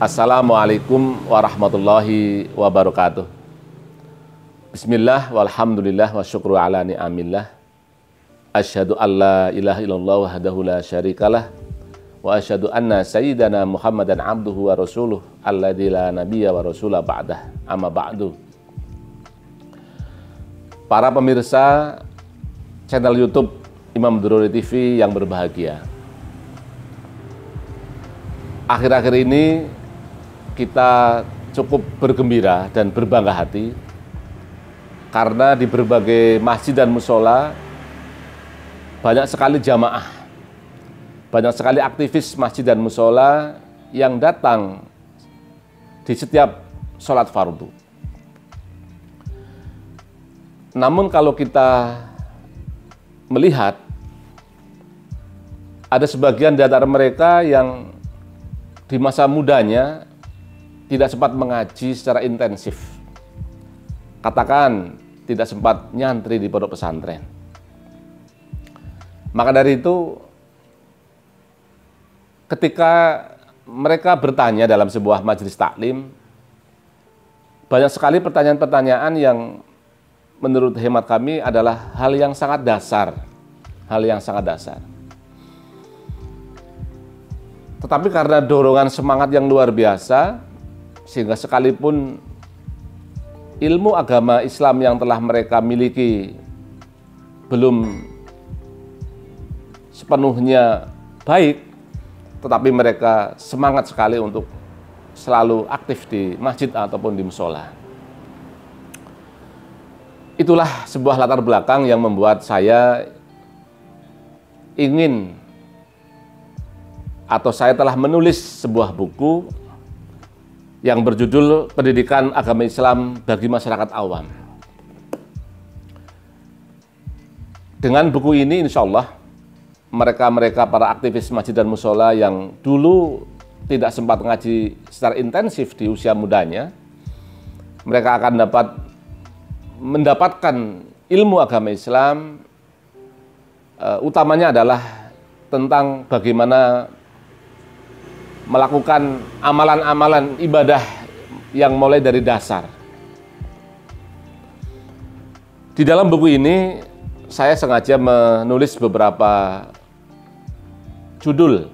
Assalamualaikum warahmatullahi wabarakatuh. Bismillah walhamdulillah wa syukru ala ni'amillah. Asyhadu an la ilaha illallah wahdahu la syarikalah wa asyhadu anna sayyidana Muhammadan abduhu wa rasuluh alladzi la nabiyya wa rasulah ba'dah. Amma ba'du. Para pemirsa channel YouTube Imam Druri TV yang berbahagia. Akhir-akhir ini kita cukup bergembira dan berbangga hati karena di berbagai masjid dan musola banyak sekali jamaah, banyak sekali aktivis masjid dan musola yang datang di setiap sholat fardu. Namun kalau kita melihat ada sebagian di antara mereka yang di masa mudanya tidak sempat mengaji secara intensif. Katakan tidak sempat nyantri di pondok pesantren. Maka dari itu, ketika mereka bertanya dalam sebuah majelis taklim, banyak sekali pertanyaan-pertanyaan yang menurut hemat kami adalah hal yang sangat dasar. Hal yang sangat dasar. Tetapi karena dorongan semangat yang luar biasa, sehingga sekalipun ilmu agama Islam yang telah mereka miliki belum sepenuhnya baik, tetapi mereka semangat sekali untuk selalu aktif di masjid ataupun di musola. Itulah sebuah latar belakang yang membuat saya ingin atau saya telah menulis sebuah buku yang berjudul Pendidikan Agama Islam bagi Masyarakat Awam. Dengan buku ini insya Allah mereka para aktivis masjid dan musola yang dulu tidak sempat ngaji secara intensif di usia mudanya, mereka akan mendapatkan ilmu agama Islam, utamanya adalah tentang bagaimana melakukan amalan-amalan ibadah yang mulai dari dasar. Di dalam buku ini saya sengaja menulis beberapa judul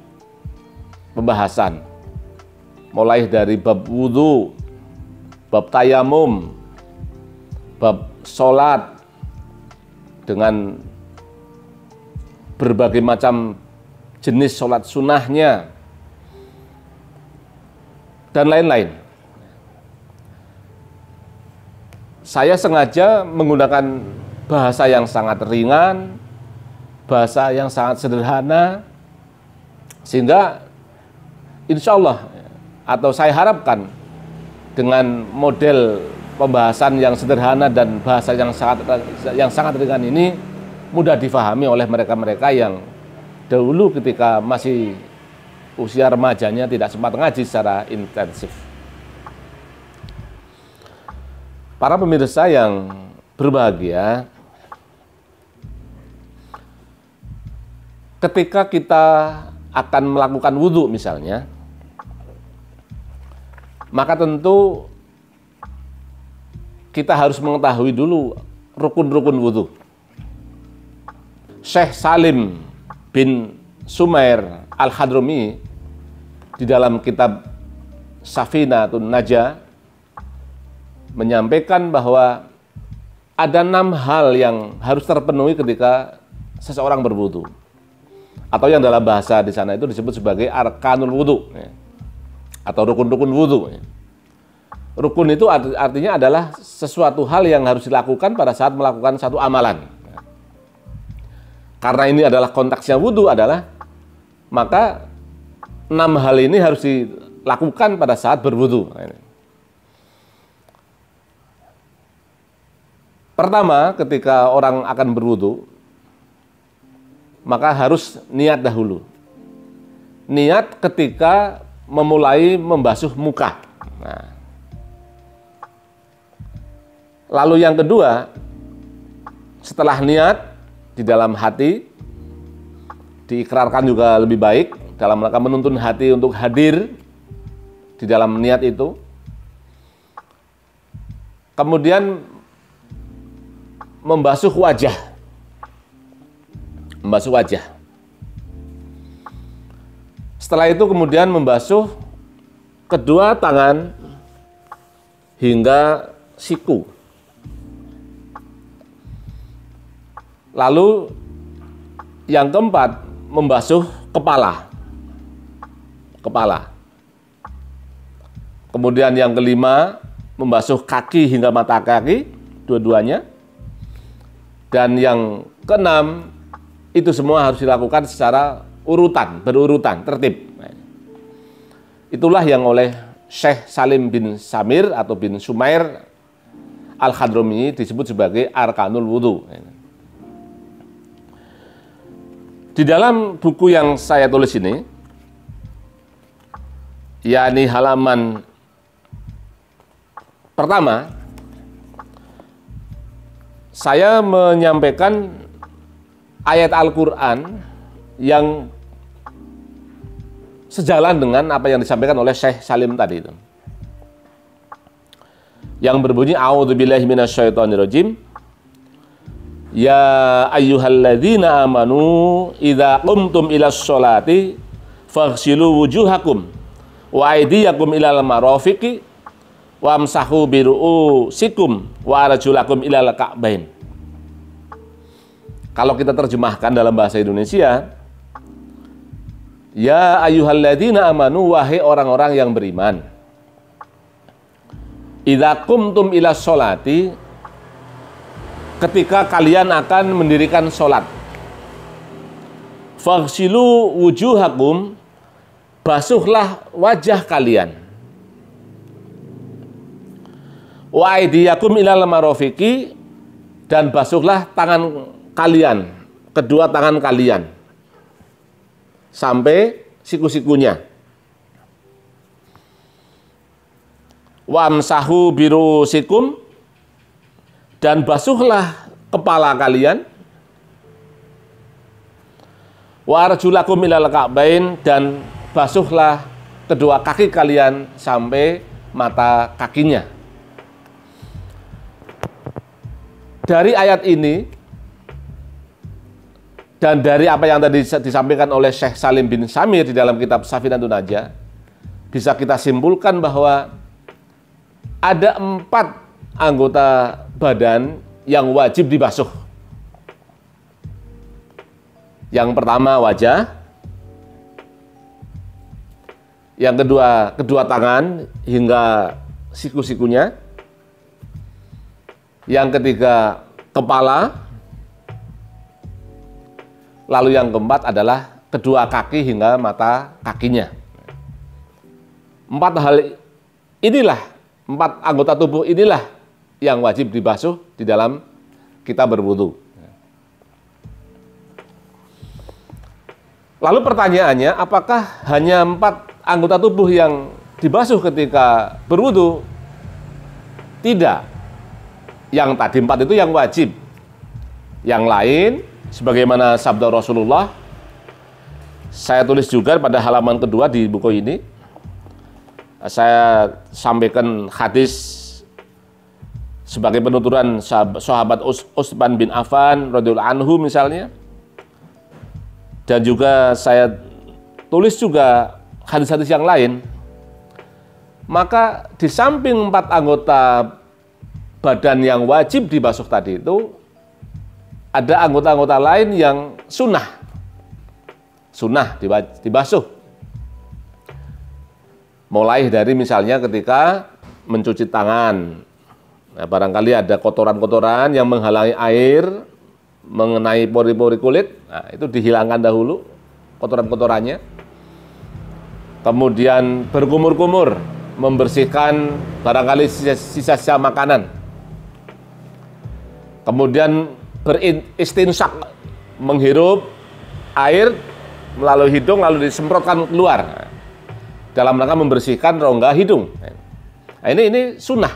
pembahasan, mulai dari bab wudhu, bab tayamum, bab sholat dengan berbagai macam jenis sholat sunnahnya, dan lain-lain. Saya sengaja menggunakan bahasa yang sangat ringan, bahasa yang sangat sederhana, sehingga insya Allah atau saya harapkan dengan model pembahasan yang sederhana dan bahasa yang sangat ringan ini mudah difahami oleh mereka-mereka yang dahulu ketika masih usia remajanya tidak sempat ngaji secara intensif. Para pemirsa yang berbahagia, ketika kita akan melakukan wudhu misalnya, maka tentu kita harus mengetahui dulu rukun-rukun wudhu. Syekh Salim bin Sumair Al-Hadrami di dalam kitab Safinatun Najah menyampaikan bahwa ada 6 hal yang harus terpenuhi ketika seseorang berwudu, atau yang dalam bahasa di sana itu disebut sebagai arkanul wudu atau rukun-rukun wudu. Rukun itu artinya adalah sesuatu hal yang harus dilakukan pada saat melakukan satu amalan. Karena ini adalah konteksnya wudu adalah, maka 6 hal ini harus dilakukan pada saat berwudu. Pertama, ketika orang akan berwudu, maka harus niat dahulu. Niat ketika memulai membasuh muka. Nah. Lalu yang kedua, setelah niat di dalam hati, diikrarkan juga lebih baik dalam rangka menuntun hati untuk hadir di dalam niat itu. Kemudian membasuh wajah. Membasuh wajah. Setelah itu kemudian membasuh kedua tangan hingga siku. Lalu yang keempat, membasuh kepala. Kepala. Kemudian yang kelima, membasuh kaki hingga mata kaki, dua-duanya. Dan yang keenam, itu semua harus dilakukan secara urutan, berurutan, tertib. Itulah yang oleh Syekh Salim bin Samir atau bin Sumair Al-Hadrami disebut sebagai Arkanul Wudhu. Di dalam buku yang saya tulis ini, yakni halaman pertama, saya menyampaikan ayat Al-Quran yang sejalan dengan apa yang disampaikan oleh Syekh Salim tadi itu. Yang berbunyi, A'udzubillahi minasyaitonirrajim. Ya ayyuhalladzina amanu idza qumtum ilas sholati faghsilu wujuhakum wa aydiyakum ilal marafiqi wamsahu biru'usikum wa arjulakum ilal ka'bain. Kalau kita terjemahkan dalam bahasa Indonesia, ya ayyuhalladzina amanu, wahai orang-orang yang beriman, idza qumtum ilas sholati, ketika kalian akan mendirikan sholat, faghsilu wujuhakum, basuhlah wajah kalian, wa aydiyakum ilal marafiqi, dan basuhlah tangan kalian, kedua tangan kalian sampai siku-sikunya. Wamsahu birusikum, dan basuhlah kepala kalian. Wa arjulakum ilal ka'bain, dan basuhlah kedua kaki kalian sampai mata kakinya. Dari ayat ini dan dari apa yang tadi disampaikan oleh Syekh Salim bin Samir di dalam kitab Safinatun Najah, bisa kita simpulkan bahwa ada 4 anggota badan yang wajib dibasuh. Yang pertama wajah, yang kedua kedua tangan hingga siku-sikunya, yang ketiga kepala, lalu yang keempat adalah kedua kaki hingga mata kakinya. 4 hal inilah, 4 anggota tubuh inilah yang wajib dibasuh di dalam kita berwudu. Lalu pertanyaannya, apakah hanya 4 anggota tubuh yang dibasuh ketika berwudu? Tidak. Yang tadi 4 itu yang wajib. Yang lain, sebagaimana sabda Rasulullah, saya tulis juga pada halaman kedua di buku ini. Saya sampaikan hadis sebagai penuturan sahabat Utsman bin Affan radhiyallahu anhu misalnya. Dan juga saya tulis juga hadis-hadis yang lain. Maka di samping 4 anggota badan yang wajib dibasuh tadi itu, ada anggota-anggota lain yang sunnah dibasuh. Mulai dari misalnya ketika mencuci tangan, nah, barangkali ada kotoran-kotoran yang menghalangi air mengenai pori-pori kulit, nah, itu dihilangkan dahulu kotoran-kotorannya. Kemudian berkumur-kumur, membersihkan barangkali sisa-sisa makanan. Kemudian beristinsyak, menghirup air melalui hidung lalu disemprotkan keluar dalam rangka membersihkan rongga hidung. Nah, ini sunnah.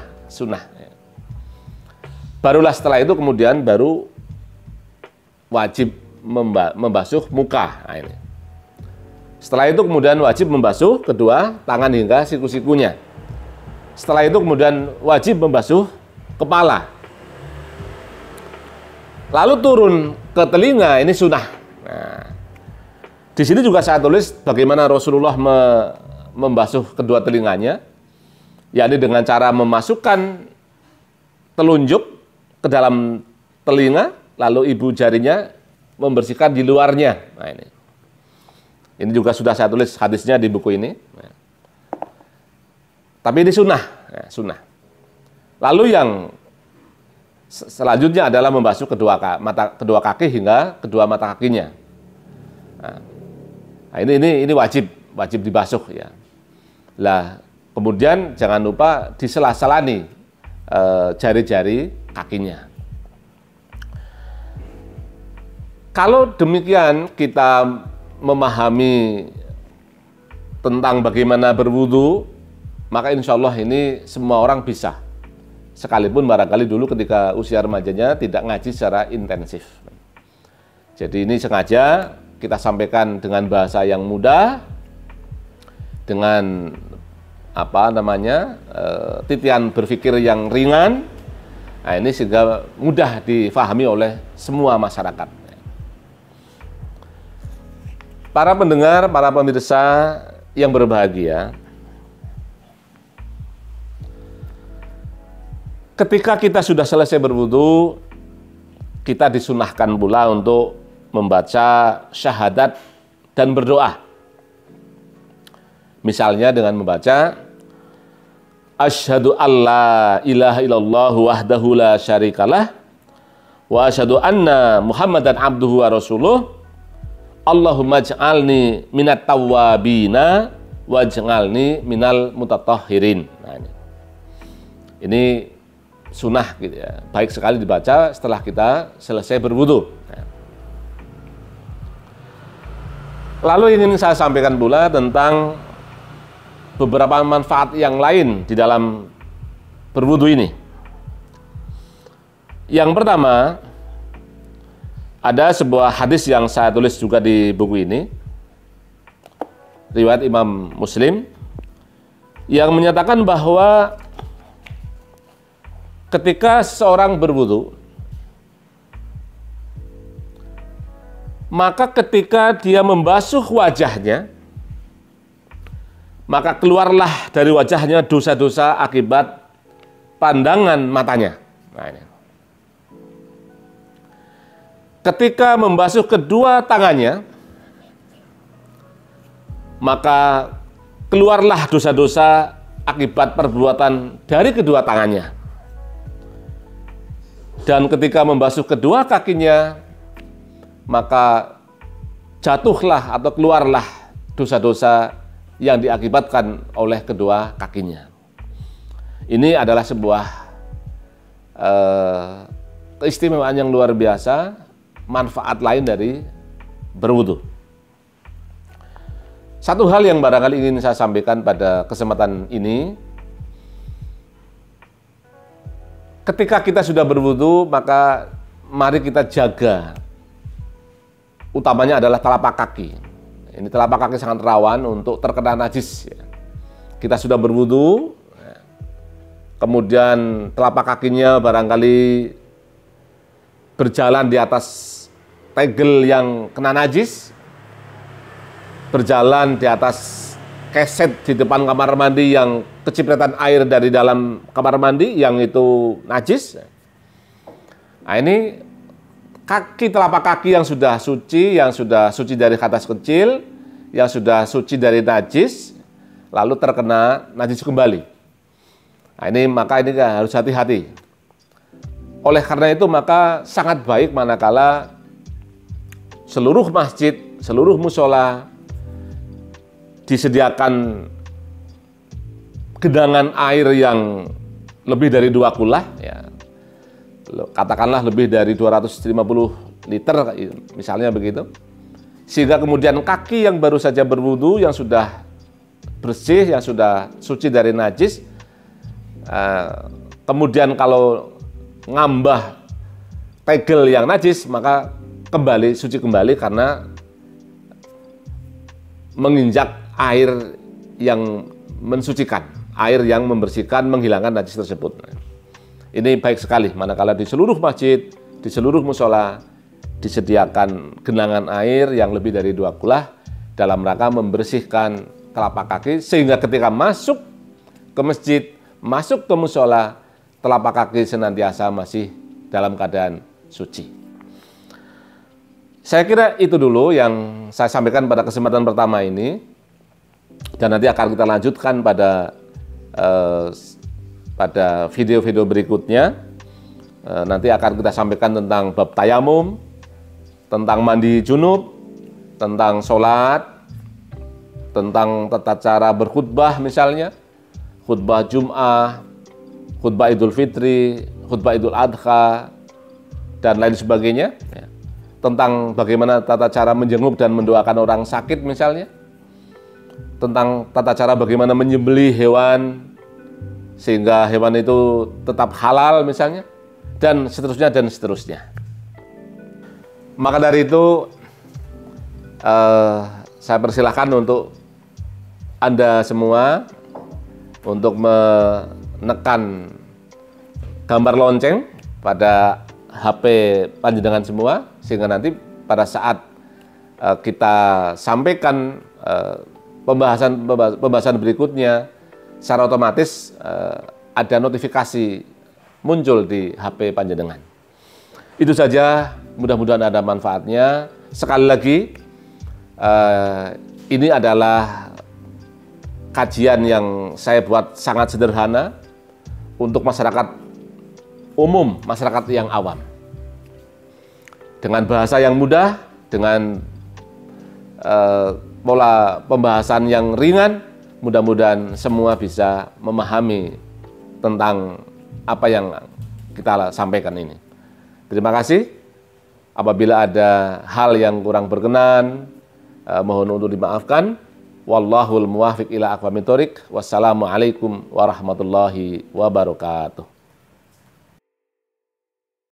Barulah setelah itu kemudian baru wajib membasuh muka. Nah, ini. Setelah itu kemudian wajib membasuh kedua tangan hingga siku-sikunya. Setelah itu kemudian wajib membasuh kepala. Lalu turun ke telinga, ini sunnah. Nah, di sini juga saya tulis bagaimana Rasulullah membasuh kedua telinganya, yakni dengan cara memasukkan telunjuk ke dalam telinga, lalu ibu jarinya membersihkan di luarnya. Nah, ini juga sudah saya tulis hadisnya di buku ini. Tapi ini sunnah, ya, sunnah. Lalu yang selanjutnya adalah membasuh kedua kaki hingga kedua mata kakinya. Nah, ini wajib dibasuh ya. Lah, kemudian jangan lupa disela-sela nih jari-jari kakinya. Kalau demikian kita memahami tentang bagaimana berwudu, maka insya Allah ini semua orang bisa. Sekalipun barangkali dulu ketika usia remajanya tidak ngaji secara intensif. Jadi ini sengaja kita sampaikan dengan bahasa yang mudah, dengan titian berpikir yang ringan. Nah, ini sehingga mudah difahami oleh semua masyarakat. Para pendengar, para pemirsa yang berbahagia, ketika kita sudah selesai berwudu, kita disunahkan pula untuk membaca syahadat dan berdoa. Misalnya dengan membaca Asyhadu alla ilaha illallah wahdahu la syarikalah wa asyhadu anna Muhammadan abduhu wa rasuluh. Allahumma ij'alni minat tawwabina waj'alni minal mutatahhirin. Nah, ini sunnah gitu ya. Baik sekali dibaca setelah kita selesai berwudu. Nah. Lalu ingin saya sampaikan pula tentang beberapa manfaat yang lain di dalam berwudu ini. Yang pertama, ada sebuah hadis yang saya tulis juga di buku ini, riwayat Imam Muslim, yang menyatakan bahwa ketika seseorang berwudu, maka ketika dia membasuh wajahnya, maka keluarlah dari wajahnya dosa-dosa akibat pandangan matanya. Nah, ini. Ketika membasuh kedua tangannya, maka keluarlah dosa-dosa akibat perbuatan dari kedua tangannya. Dan ketika membasuh kedua kakinya, maka jatuhlah atau keluarlah dosa-dosa yang diakibatkan oleh kedua kakinya. Ini adalah sebuah keistimewaan yang luar biasa, manfaat lain dari berwudu. Satu hal yang barangkali ingin saya sampaikan pada kesempatan ini, ketika kita sudah berwudu, maka mari kita jaga, utamanya adalah telapak kaki. Ini telapak kaki sangat rawan untuk terkena najis. Kita sudah berwudu, kemudian telapak kakinya barangkali berjalan di atas tegel yang kena najis, berjalan di atas keset di depan kamar mandi yang kecipratan air dari dalam kamar mandi yang itu najis. Nah, ini telapak kaki yang sudah suci dari hadas kecil, yang sudah suci dari najis, lalu terkena najis kembali. Nah, maka ini harus hati-hati. Oleh karena itu maka sangat baik manakala seluruh masjid, seluruh musola disediakan genangan air yang lebih dari 2 kulah, ya. Katakanlah lebih dari 250 liter, misalnya begitu. Sehingga kemudian kaki yang baru saja berwudu, yang sudah bersih, yang sudah suci dari najis, kemudian kalau ngambah tegel yang najis, maka suci kembali karena menginjak air yang mensucikan, air yang membersihkan, menghilangkan najis tersebut. Ini baik sekali manakala di seluruh masjid, di seluruh musola disediakan genangan air yang lebih dari 2 kulah dalam rangka membersihkan telapak kaki, sehingga ketika masuk ke masjid, masuk ke musola, telapak kaki senantiasa masih dalam keadaan suci. Saya kira itu dulu yang saya sampaikan pada kesempatan pertama ini, dan nanti akan kita lanjutkan pada video-video berikutnya. Nanti akan kita sampaikan tentang bab tayamum, tentang mandi junub, tentang sholat, tentang tata cara berkhutbah misalnya, khutbah Jum'ah, khutbah Idul Fitri, khutbah Idul Adha, dan lain sebagainya. Tentang bagaimana tata cara menjenguk dan mendoakan orang sakit misalnya, tentang tata cara bagaimana menyembelih hewan sehingga hewan itu tetap halal misalnya, dan seterusnya dan seterusnya. Maka dari itu saya persilahkan untuk Anda semua untuk menekan gambar lonceng pada HP panjenengan semua, sehingga nanti pada saat kita sampaikan pembahasan berikutnya, secara otomatis ada notifikasi muncul di HP panjenengan. Itu saja, mudah-mudahan ada manfaatnya. Sekali lagi, ini adalah kajian yang saya buat sangat sederhana untuk masyarakat umum, masyarakat yang awam. Dengan bahasa yang mudah, dengan pola pembahasan yang ringan, mudah-mudahan semua bisa memahami tentang apa yang kita sampaikan ini. Terima kasih. Apabila ada hal yang kurang berkenan, mohon untuk dimaafkan. Wallahul muwaffiq ila aqwamit thoriq. Wassalamualaikum warahmatullahi wabarakatuh.